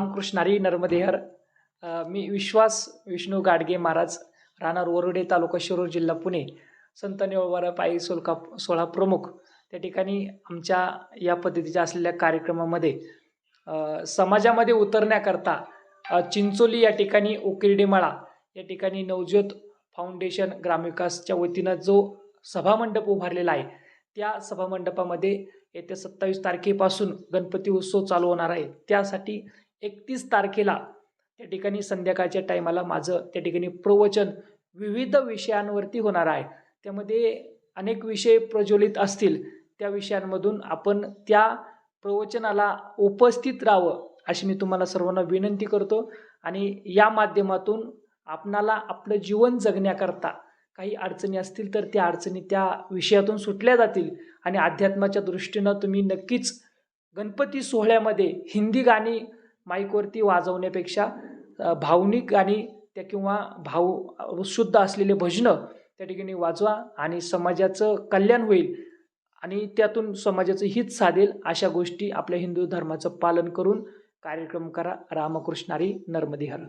रामकृष्णारी नर्मदेहर. मी विश्वास विष्णू गाडगे महाराज, राहणार वरुडे, तालुका शिरूर, जिल्हा पुणे, संत निळोबारा पायी सोहळा प्रमुख. त्या ठिकाणी आमच्या या पद्धतीच्या असलेल्या कार्यक्रमामध्ये समाजामध्ये उतरण्याकरता चिंचोली या ठिकाणी उकिरडेमाळा या ठिकाणी नवज्योत फाउंडेशन ग्रामविकासच्या वतीनं जो सभामंडप उभारलेला आहे, त्या सभामंडपामध्ये येत्या 27 तारखेपासून गणपती उत्सव चालू होणार आहे. त्यासाठी 31 तारखेला त्या ठिकाणी संध्याकाळच्या टायमाला माझं त्या ठिकाणी प्रवचन विविध विषयांवरती होणार आहे. त्यामध्ये अनेक विषय प्रज्वलित असतील. त्या विषयांमधून आपण त्या प्रवचनाला उपस्थित राहावं अशी मी तुम्हाला सर्वांना विनंती करतो. आणि या माध्यमातून आपणाला आपलं जीवन जगण्याकरता काही अडचणी असतील तर त्या अडचणी त्या विषयातून सुटल्या जातील. आणि अध्यात्माच्या दृष्टीनं तुम्ही नक्कीच गणपती सोहळ्यामध्ये हिंदी गाणी माईकवरती वाजवण्यापेक्षा भावनिक गाणी त्या किंवा शुद्ध असलेले भजनं त्या ठिकाणी वाजवा आणि समाजाचं कल्याण होईल आणि त्यातून समाजाचं हित साधेल. अशा गोष्टी आपल्या हिंदू धर्माचं पालन करून कार्यक्रम करा. रामकृष्णारी नर्मदेहर.